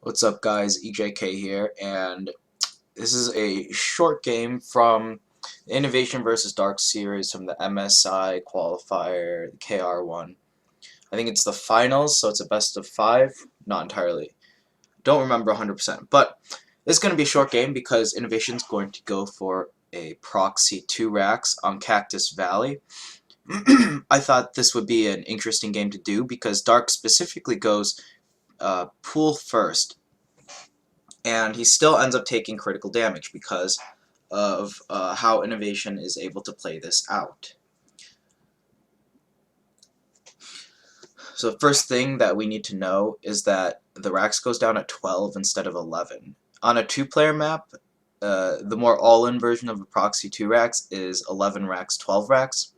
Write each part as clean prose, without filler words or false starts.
What's up, guys? EJK here, and this is a short game from the Innovation versus Dark series from the MSI qualifier, the KR1. I think it's the finals, so it's a best of 5. Not entirely. Don't remember 100%. But this is going to be a short game because Innovation's going to go for a proxy 2 racks on Cactus Valley. I thought this would be an interesting game to do because Dark specifically goes pool first, and he still ends up taking critical damage because of how Innovation is able to play this out. So the first thing that we need to know is that the racks goes down at 12 instead of 11. On a 2-player map, the more all-in version of the proxy 2 racks is 11 racks, 12 racks,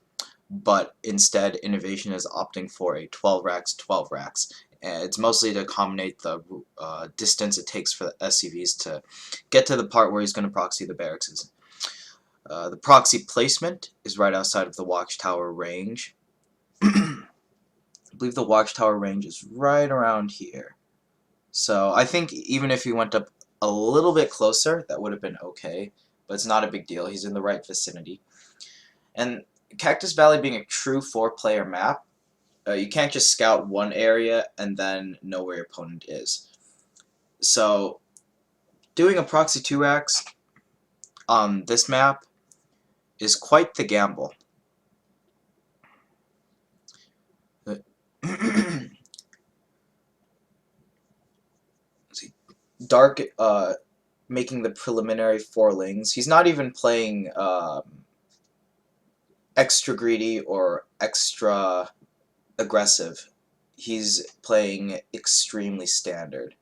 but instead Innovation is opting for a 12 racks, 12 racks. And it's mostly to accommodate the distance it takes for the SCVs to get to the part where he's going to proxy the barracks. The proxy placement is right outside of the watchtower range. I believe the watchtower range is right around here. So I think even if he went up a little bit closer, that would have been okay. But it's not a big deal. He's in the right vicinity. And Cactus Valley being a true 4-player map, you can't just scout one area and then know where your opponent is. So doing a proxy 2 racks on this map is quite the gamble. Dark making the preliminary 4 lings. He's not even playing extra greedy or extra aggressive. He's playing extremely standard.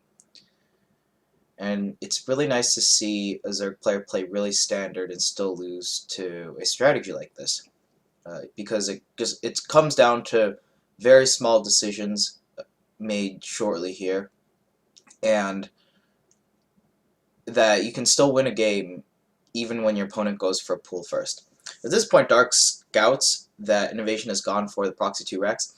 And it's really nice to see a Zerg player play really standard and still lose to a strategy like this. Because it comes down to very small decisions made shortly here. And that you can still win a game even when your opponent goes for a pool first. At this point, Dark scouts that Innovation has gone for the proxy 2 Rex,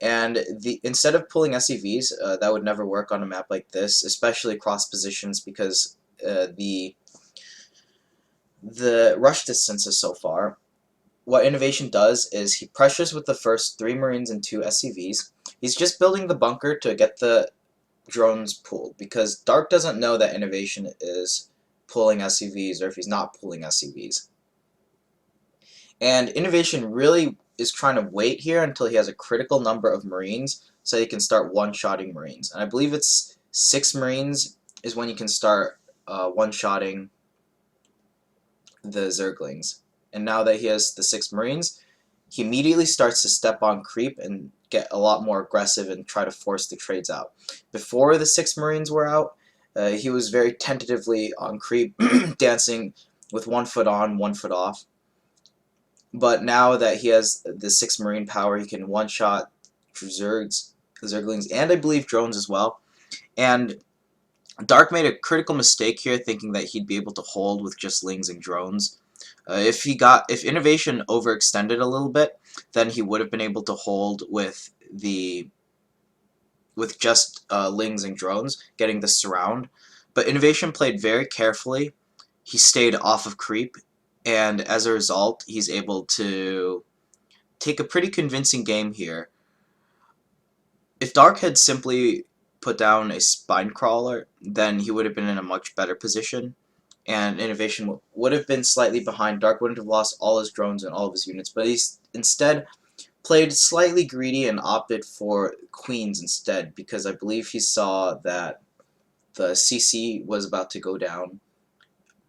and instead of pulling SCVs, that would never work on a map like this, especially cross positions, because the rush distances so far. What Innovation does is he pressures with the first 3 Marines and 2 SCVs. He's just building the bunker to get the drones pulled, because Dark doesn't know that Innovation is pulling SCVs or if he's not pulling SCVs. And Innovation really is trying to wait here until he has a critical number of Marines so he can start one-shotting Marines. And I believe it's 6 Marines is when you can start one-shotting the Zerglings. And now that he has the 6 Marines, he immediately starts to step on creep and get a lot more aggressive and try to force the trades out. Before the 6 Marines were out, he was very tentatively on creep, dancing with 1 foot on, 1 foot off. But now that he has the 6 Marine power, he can one-shot Zerglings, and I believe drones as well. And Dark made a critical mistake here, thinking that he'd be able to hold with just lings and drones. If Innovation overextended a little bit, then he would have been able to hold with just lings and drones, getting the surround. But Innovation played very carefully. He stayed off of creep, and as a result, he's able to take a pretty convincing game here. If Dark had simply put down a spine crawler, then he would have been in a much better position, and Innovation would have been slightly behind. Dark wouldn't have lost all his drones and all of his units, but he's instead played slightly greedy and opted for queens instead, because I believe he saw that the CC was about to go down,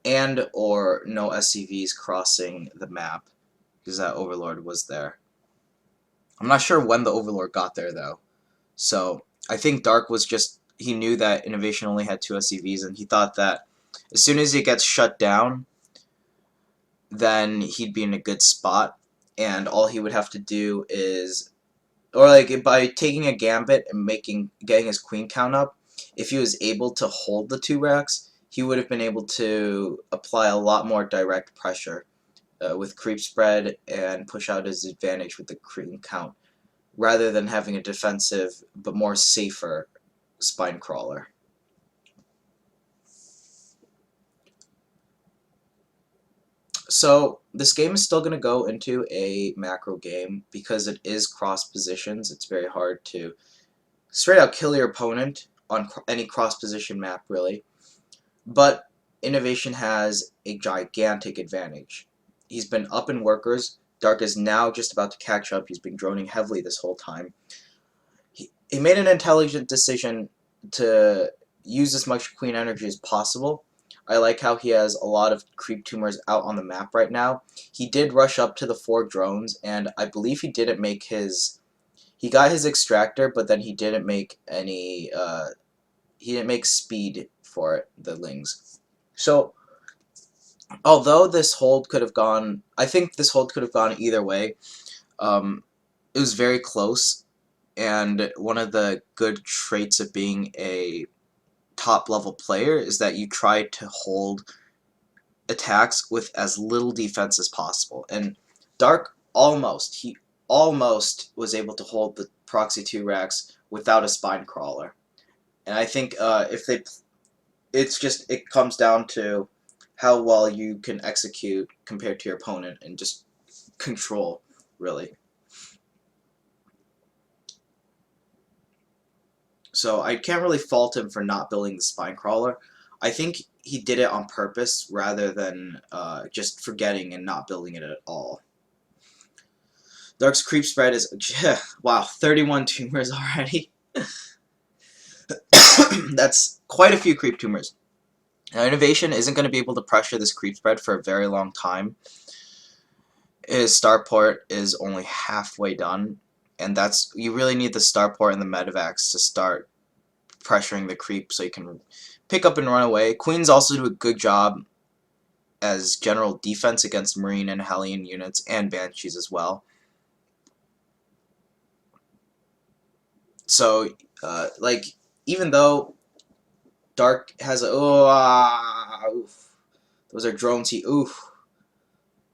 and or no SCVs crossing the map, because that Overlord was there. I'm not sure when the Overlord got there, though. So I think Dark was just, he knew that Innovation only had 2 SCVs, and he thought that as soon as it gets shut down, then he'd be in a good spot, and all he would have to do is, or like by taking a gambit and getting his queen count up, if he was able to hold the 2 racks, he would have been able to apply a lot more direct pressure with creep spread and push out his advantage with the queen count, rather than having a defensive but more safer spine crawler. So this game is still going to go into a macro game because it is cross positions. It's very hard to straight out kill your opponent on any cross position map, really. But Innovation has a gigantic advantage. He's been up in workers. Dark is now just about to catch up. He's been droning heavily this whole time. He made an intelligent decision to use as much queen energy as possible. I like how he has a lot of creep tumors out on the map right now. He did rush up to the 4 drones, and I believe he didn't make his... He got his extractor, but then he didn't make any... he didn't make speed for it, the Lings. So, although this hold could have gone... I think this hold could have gone either way. It was very close, and one of the good traits of being a top level player is that you try to hold attacks with as little defense as possible. And Dark he almost was able to hold the proxy 2 racks without a spine crawler. And I think it comes down to how well you can execute compared to your opponent and just control, really. So I can't really fault him for not building the spine crawler. I think he did it on purpose rather than just forgetting and not building it at all. Dark's creep spread is, wow, 31 tumors already. That's quite a few creep tumors. Now, Innovation isn't going to be able to pressure this creep spread for a very long time. His starport is only halfway done, and you really need the starport and the medevacs to start pressuring the creep so you can pick up and run away. Queens also do a good job as general defense against Marine and Hellion units and Banshees as well. So, like, even though Dark has a... those are drones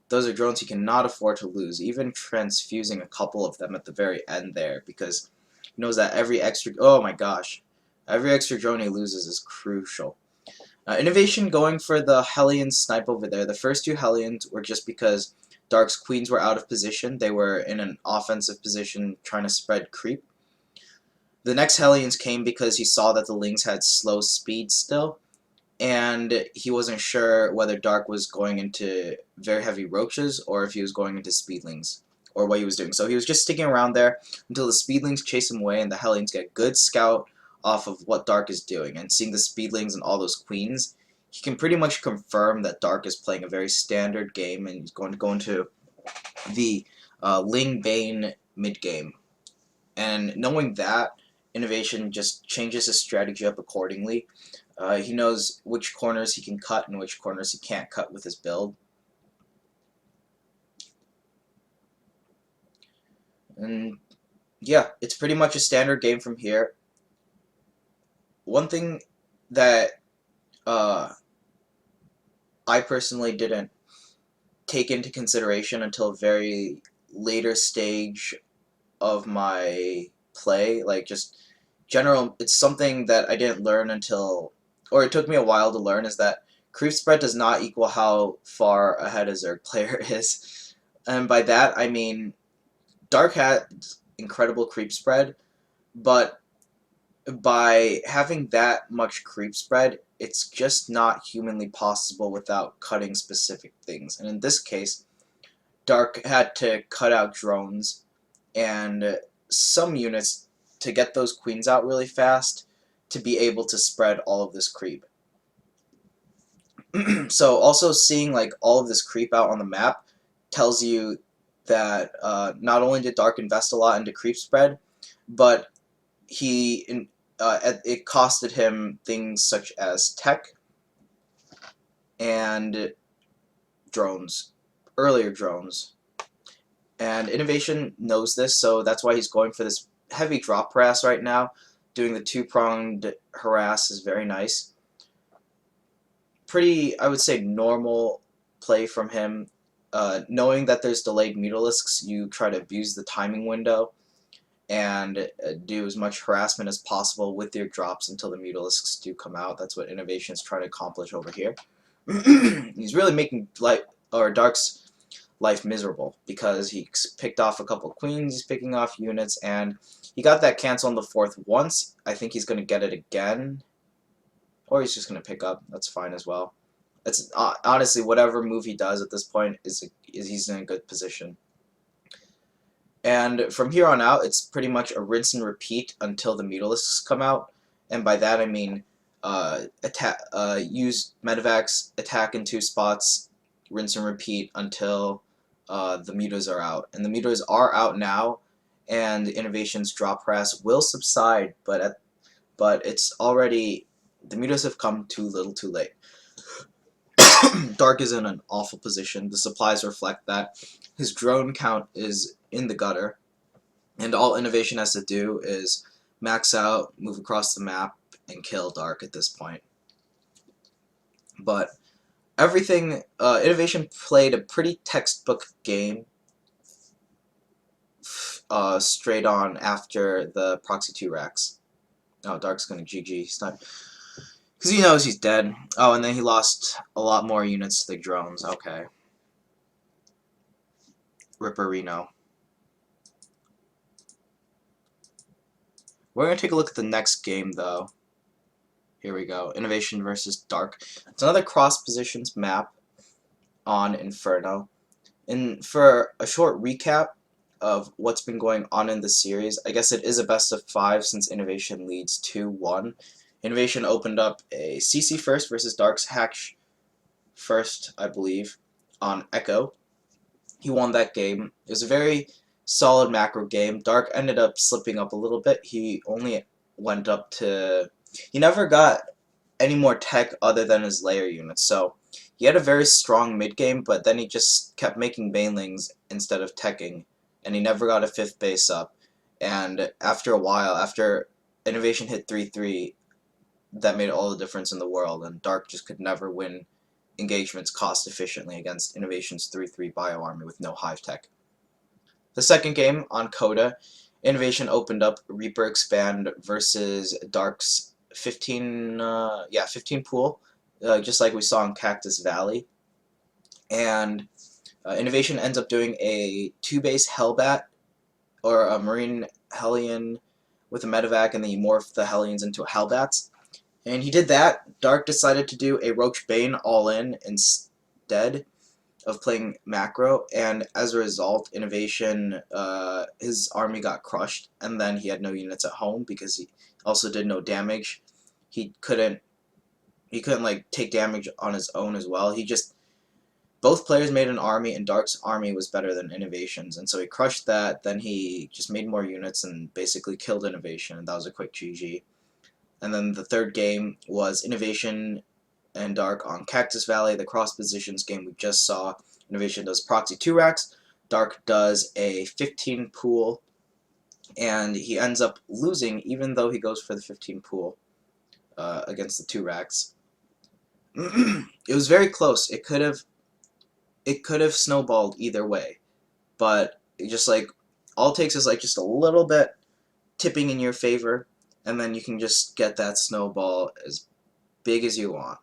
those are drones he cannot afford to lose, even transfusing a couple of them at the very end there, because he knows that every extra... Oh my gosh. Every extra drone he loses is crucial. Innovation going for the Hellion snipe over there. The first 2 Hellions were just because Dark's queens were out of position. They were in an offensive position trying to spread creep. The next Hellions came because he saw that the Lings had slow speed still, and he wasn't sure whether Dark was going into very heavy roaches or if he was going into speedlings, or what he was doing. So he was just sticking around there until the speedlings chase him away and the Hellions get a good scout off of what Dark is doing. And seeing the speedlings and all those queens, he can pretty much confirm that Dark is playing a very standard game and he's going to go into the Ling Bane mid game. And knowing that, Innovation just changes his strategy up accordingly. He knows which corners he can cut and which corners he can't cut with his build. And yeah, it's pretty much a standard game from here. One thing that I personally didn't take into consideration until a very later stage of my play, like just general, it's something that I didn't learn until, or it took me a while to learn, is that creep spread does not equal how far ahead a Zerg player is. And by that I mean Dark had incredible creep spread, but by having that much creep spread, it's just not humanly possible without cutting specific things. And in this case, Dark had to cut out drones and some units to get those queens out really fast to be able to spread all of this creep. So also seeing like all of this creep out on the map tells you that not only did Dark invest a lot into creep spread, but it costed him things such as tech and drones, earlier drones. And Innovation knows this, so that's why he's going for this heavy drop harass right now. Doing the 2-pronged harass is very nice. Pretty, I would say, normal play from him. Knowing that there's delayed Mutalisks, you try to abuse the timing window and do as much harassment as possible with your drops until the Mutalisks do come out. That's what Innovation is trying to accomplish over here. He's really making or Dark's life miserable because he picked off a couple queens, he's picking off units, and he got that cancel on the 4th once. I think he's going to get it again, or he's just going to pick up. That's fine as well. It's honestly, whatever move he does at this point is he's in a good position. And from here on out, it's pretty much a rinse and repeat until the Mutalisks come out. And by that I mean use Medivacs, attack in 2 spots, rinse and repeat until the mutas are out. And the mutas are out now, and Innovation's drop harass will subside, but it's already, the mutas have come too little too late. Dark is in an awful position. The supplies reflect that. His drone count is in the gutter, and all Innovation has to do is max out, move across the map, and kill Dark at this point. But everything, Innovation played a pretty textbook game straight on after the Proxy 2 Rex. Oh, Dark's gonna GG. He's not, because he knows he's dead. Oh, and then he lost a lot more units to the drones. Okay. Ripperino. We're going to take a look at the next game, though. Here we go. Innovation versus Dark. It's another cross positions map on Inferno. And for a short recap of what's been going on in the series, I guess it is a best of 5 since Innovation leads 2-1. Innovation opened up a CC first versus Dark's Hatch first, I believe, on Echo. He won that game. It was a very solid macro game. Dark ended up slipping up a little bit. He only went up to... He never got any more tech other than his layer units, so he had a very strong mid game, but then he just kept making banelings instead of teching, and he never got a 5th base up. And after a while, after Innovation hit 3-3, that made all the difference in the world, and Dark just could never win engagements cost efficiently against Innovation's 3-3 bio army with no hive tech. The second game on Coda, Innovation opened up Reaper Expand versus Dark's 15 pool, just like we saw in Cactus Valley. And Innovation ends up doing a 2-base Hellbat, or a Marine Hellion with a Medivac, and then you morph the Hellions into Hellbats. And he did that. Dark decided to do a Roach Bane all-in instead of playing macro, and as a result, Innovation, his army got crushed, and then he had no units at home because he also did no damage. He couldn't like take damage on his own as well. Both players made an army, and Dark's army was better than Innovation's, and so he crushed that. Then he just made more units and basically killed Innovation, and that was a quick GG. And then the third game was Innovation and Dark on Cactus Valley, the cross positions game we just saw. Innovation does Proxy 2 racks, Dark does a 15 pool, and he ends up losing even though he goes for the 15 pool against the 2 racks. It was very close. It could have snowballed either way, but just like all it takes is like just a little bit tipping in your favor, and then you can just get that snowball as big as you want.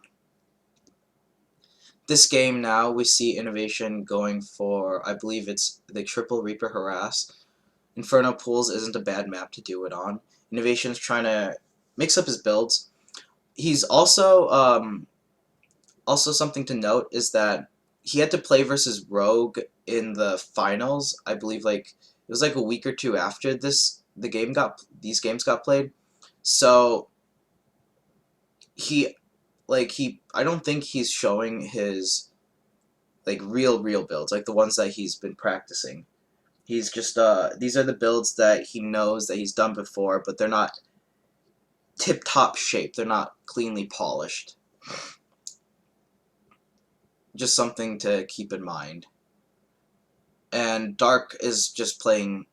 This game now, we see Innovation going for, I believe it's the triple Reaper Harass. Inferno Pools isn't a bad map to do it on. Innovation's trying to mix up his builds. He's also, something to note is that he had to play versus Rogue in the finals. I believe it was like a week or two after these games got played. So I don't think he's showing his real builds, like the ones that he's been practicing. He's just these are the builds that he knows that he's done before, but they're not tip-top shape. They're not cleanly polished. Just something to keep in mind. And Dark is just playing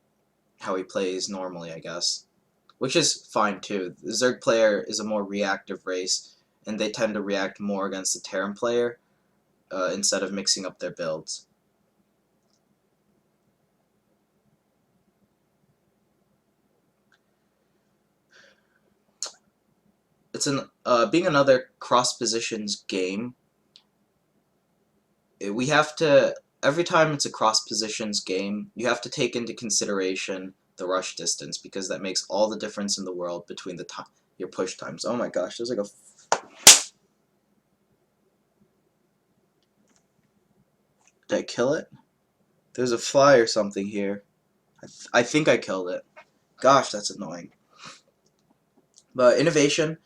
how he plays normally, I guess, which is fine too. The Zerg player is a more reactive race, and they tend to react more against the Terran player instead of mixing up their builds. It's being another cross positions game. we have to, every time it's a cross positions game, you have to take into consideration the rush distance, because that makes all the difference in the world between the time your push times. Oh my gosh, there's like a did I kill it? There's a fly or something here. I think I killed it. Gosh, that's annoying. But innovation,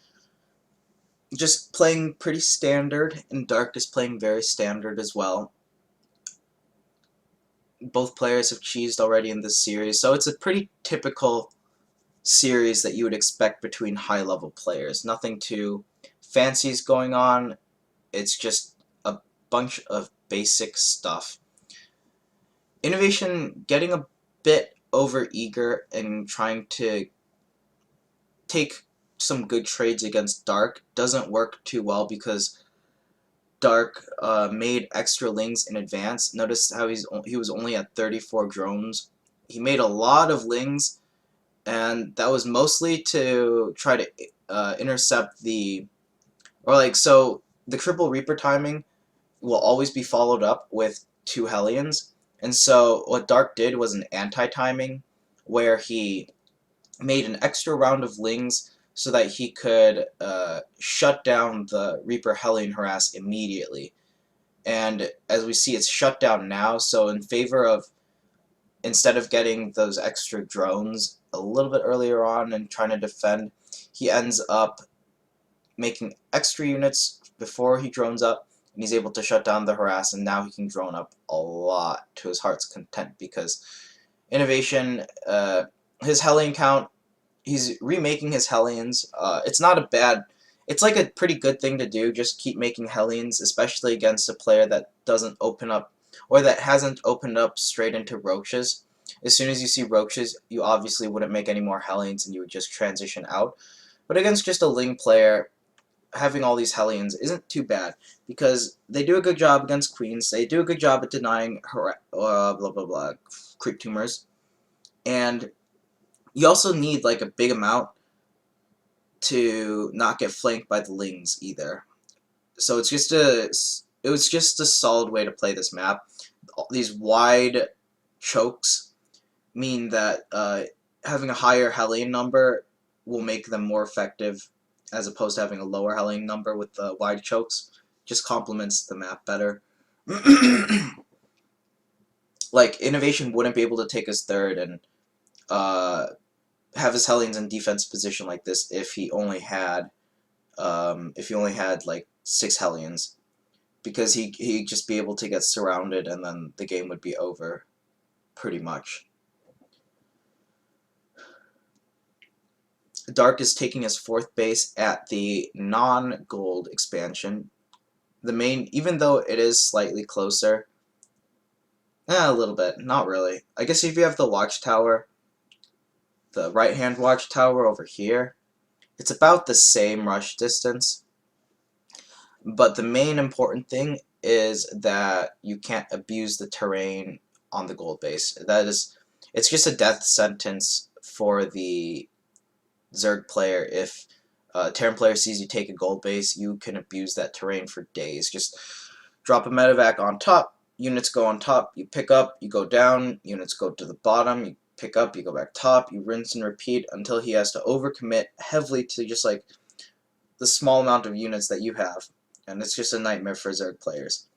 just playing pretty standard, and Dark is playing very standard as well. Both players have cheesed already in this series, so it's a pretty typical series that you would expect between high-level players. Nothing too fancy is going on. It's just a bunch of basic stuff. Innovation getting a bit over-eager and trying to take some good trades against Dark doesn't work too well, because Dark made extra lings in advance. Notice how he was only at 34 drones. He made a lot of lings, and that was mostly to try to intercept the, or like, so the triple Reaper timing will always be followed up with 2 Hellions, and so what Dark did was an anti-timing, where he made an extra round of lings so that he could shut down the Reaper Hellion harass immediately. And as we see, it's shut down now, so in favor of, instead of getting those extra drones a little bit earlier on and trying to defend, he ends up making extra units before he drones up, and he's able to shut down the harass, and now he can drone up a lot to his heart's content, because innovation, his Hellion count, he's remaking his Hellions. It's not a bad, it's like a pretty good thing to do, just keep making Hellions, especially against a player that doesn't open up, or that hasn't opened up straight into Roaches. As soon as you see Roaches, you obviously wouldn't make any more Hellions, and you would just transition out. But against just a Ling player, having all these Hellions isn't too bad, because they do a good job against Queens, they do a good job at denying blah blah blah creep tumors, and you also need like a big amount to not get flanked by the Lings either. So it's just it was just a solid way to play this map. These wide chokes mean that having a higher Hellion number will make them more effective, as opposed to having a lower Hellion number with the wide chokes. Just complements the map better. Like, Innovation wouldn't be able to take his third and have his Hellions in defense position like this if he only had like 6 Hellions, because he'd just be able to get surrounded, and then the game would be over pretty much. Dark is taking his 4th base at the non-gold expansion. The main, even though it is slightly closer, a little bit, not really. I guess if you have the watchtower, the right-hand watchtower over here, it's about the same rush distance. But the main important thing is that you can't abuse the terrain on the gold base. That is, it's just a death sentence for the Zerg player. If a Terran player sees you take a gold base, you can abuse that terrain for days. Just drop a medevac on top, units go on top, you pick up, you go down, units go to the bottom, you pick up, you go back top, you rinse and repeat until he has to overcommit heavily to just like the small amount of units that you have. And it's just a nightmare for Zerg players.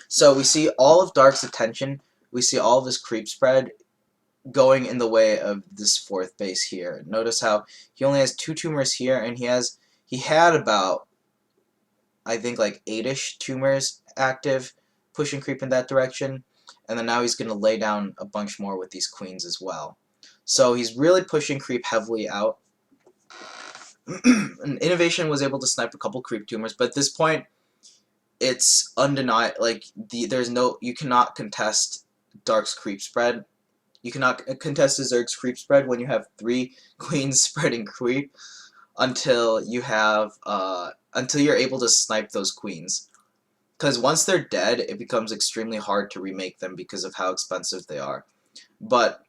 So we see all of Dark's attention, we see all of his creep spread going in the way of this 4th base here. Notice how he only has 2 tumors here, and he had about, I think, like 8-ish tumors active, pushing creep in that direction, and then now he's going to lay down a bunch more with these queens as well. So he's really pushing creep heavily out. And Innovation was able to snipe a couple creep tumors, but at this point, it's undeniable. Like, there's no, you cannot contest Dark's creep spread. You cannot contest Zerg's creep spread when you have 3 queens spreading creep until you have until you're able to snipe those queens. Because once they're dead, it becomes extremely hard to remake them because of how expensive they are. But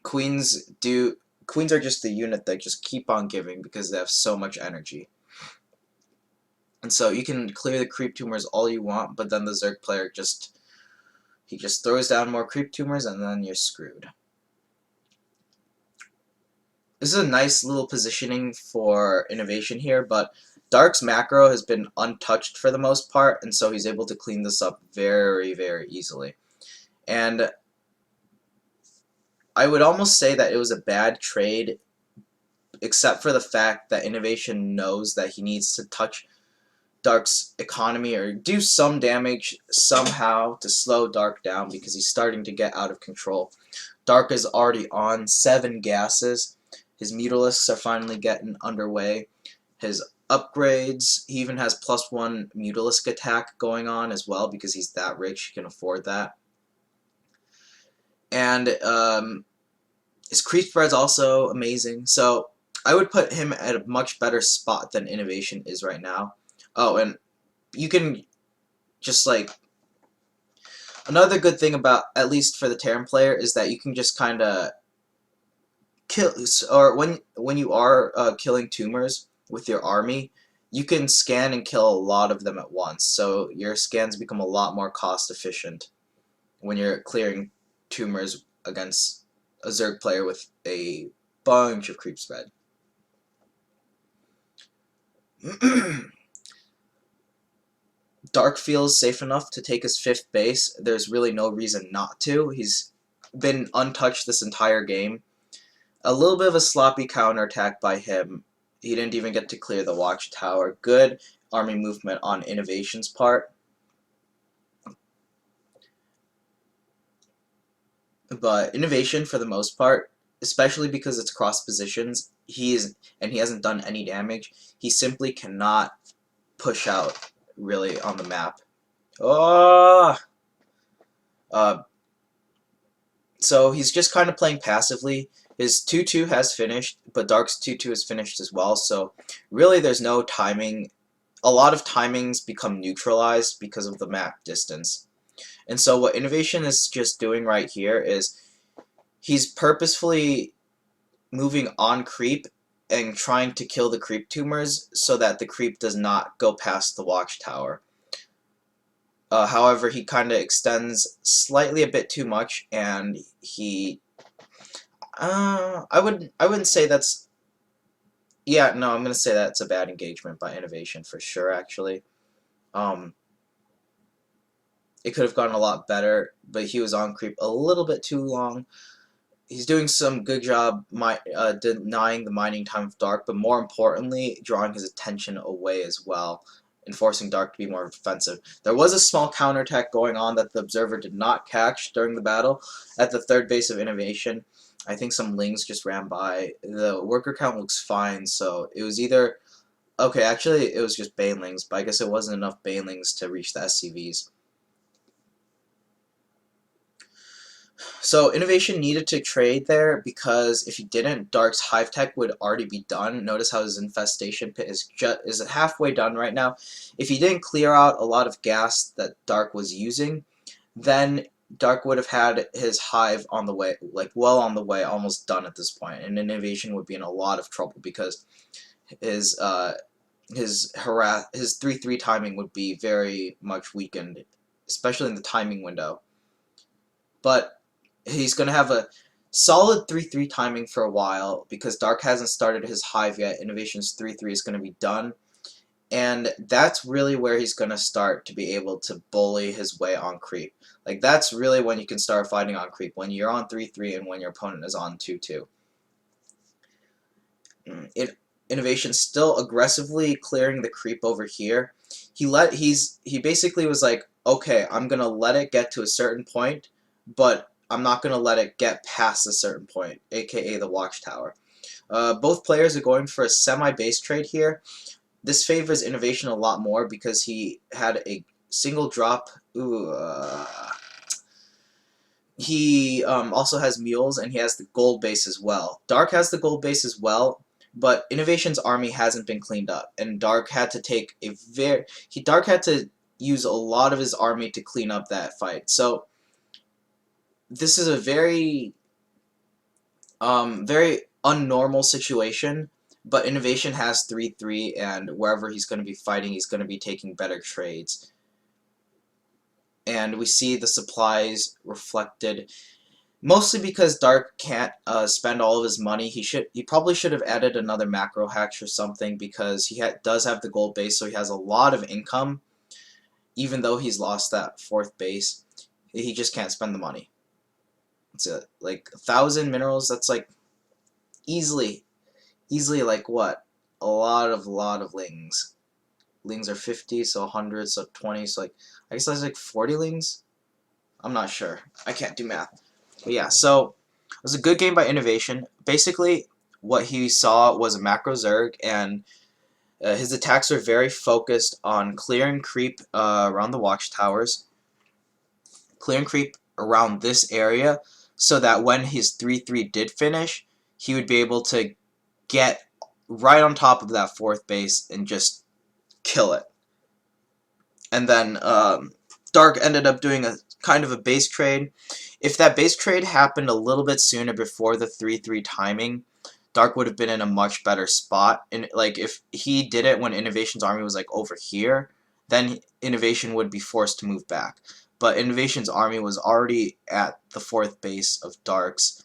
queens are just the unit that just keep on giving because they have so much energy. And so you can clear the creep tumors all you want, but then the Zerg player he just throws down more creep tumors and then you're screwed. This is a nice little positioning for innovation here, but Dark's macro has been untouched for the most part, and so he's able to clean this up very, very easily. And I would almost say that it was a bad trade, except for the fact that Innovation knows that he needs to touch Dark's economy or do some damage somehow to slow Dark down because he's starting to get out of control. Dark is already on 7 gases. His Mutalisks are finally getting underway. His upgrades, he even has +1 Mutalisk attack going on as well because he's that rich, he can afford that. And his creep spread's also amazing. So I would put him at a much better spot than Innovation is right now. Oh, and you can just like another good thing about, at least for the Terran player, is that you can just kind of kill, or when you are killing tumors with your army, you can scan and kill a lot of them at once. So your scans become a lot more cost efficient when you're clearing tumors against a Zerg player with a bunch of creep spread. Dark feels safe enough to take his 5th base. There's really no reason not to. He's been untouched this entire game. A little bit of a sloppy counterattack by him. He didn't even get to clear the watchtower. Good army movement on Innovation's part. But Innovation, for the most part, especially because it's cross positions, he hasn't done any damage. He simply cannot push out really on the map. Oh! So he's just kind of playing passively. His 2-2 has finished, but Dark's 2-2 is finished as well, so really there's no timing. A lot of timings become neutralized because of the map distance. And so what Innovation is just doing right here is he's purposefully moving on creep and trying to kill the creep tumors so that the creep does not go past the watchtower. However, he kind of extends slightly a bit too much, and he I wouldn't say that's, yeah, no, I'm gonna say that's a bad engagement by Innovation for sure. Actually, it could have gone a lot better, but he was on creep a little bit too long. He's doing some good job denying the mining time of Dark, but more importantly, drawing his attention away as well and forcing Dark to be more defensive. There was a small counterattack going on that the Observer did not catch during the battle at the 3rd base of Innovation. I think some Lings just ran by. The worker count looks fine, so it was either... Okay, actually, it was just Banelings, but I guess it wasn't enough Banelings to reach the SCVs. So Innovation needed to trade there because if he didn't, Dark's Hive Tech would already be done. Notice how his Infestation Pit is halfway done right now. If he didn't clear out a lot of gas that Dark was using, then Dark would have had his Hive on the way, like well on the way, almost done at this point, and Innovation would be in a lot of trouble because his 3-3 timing would be very much weakened, especially in the timing window. But he's going to have a solid 3-3 timing for a while because Dark hasn't started his Hive yet. Innovation's 3-3 is going to be done. And that's really where he's going to start to be able to bully his way on creep. Like, that's really when you can start fighting on creep, when you're on 3-3 and when your opponent is on 2-2. Innovation's still aggressively clearing the creep over here. He basically was like, okay, I'm going to let it get to a certain point, but I'm not going to let it get past a certain point, aka the watchtower. Both players are going for a semi-base trade here. This favors Innovation a lot more because he had a single drop. He also has mules, and he has the gold base as well. Dark has the gold base as well, but Innovation's army hasn't been cleaned up, and Dark had to take Dark had to use a lot of his army to clean up that fight. So this is a very very unnormal situation, But Innovation has 3-3, and wherever he's going to be fighting, he's going to be taking better trades. And we see the supplies reflected, mostly because Dark can't spend all of his money. He probably should have added another macro hatch or something, because he does have the gold base, so he has a lot of income. Even though he's lost that 4th base, he just can't spend the money. It's like 1,000 minerals. That's like easily like what? A lot of lings. Lings are 50, so 100, so 20, so like I guess that's like 40 lings. I'm not sure. I can't do math. But yeah, so it was a good game by Innovation. Basically, what he saw was a macro Zerg, and his attacks are very focused on clearing creep around the watchtowers, clearing creep around this area, so that when his 3-3 did finish, he would be able to get right on top of that 4th base and just kill it. And then Dark ended up doing a kind of a base trade. If that base trade happened a little bit sooner before the 3-3 timing, Dark would have been in a much better spot. And like if he did it when Innovation's army was like over here, then Innovation would be forced to move back. But Innovation's army was already at the 4th base of Dark's,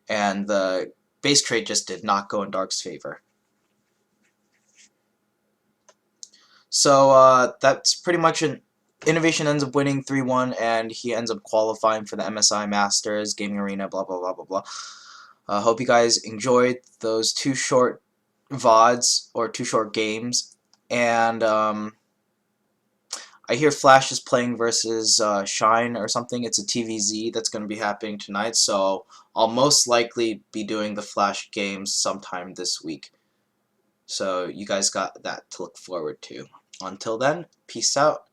and the base trade just did not go in Dark's favor. So that's pretty much an Innovation ends up winning 3-1, and he ends up qualifying for the MSI Masters, Gaming Arena, blah, blah, blah, blah, blah. Hope you guys enjoyed those 2 short VODs, or 2 short games. And I hear Flash is playing versus Shine or something. It's a TVZ that's going to be happening tonight, so I'll most likely be doing the Flash games sometime this week. So you guys got that to look forward to. Until then, peace out.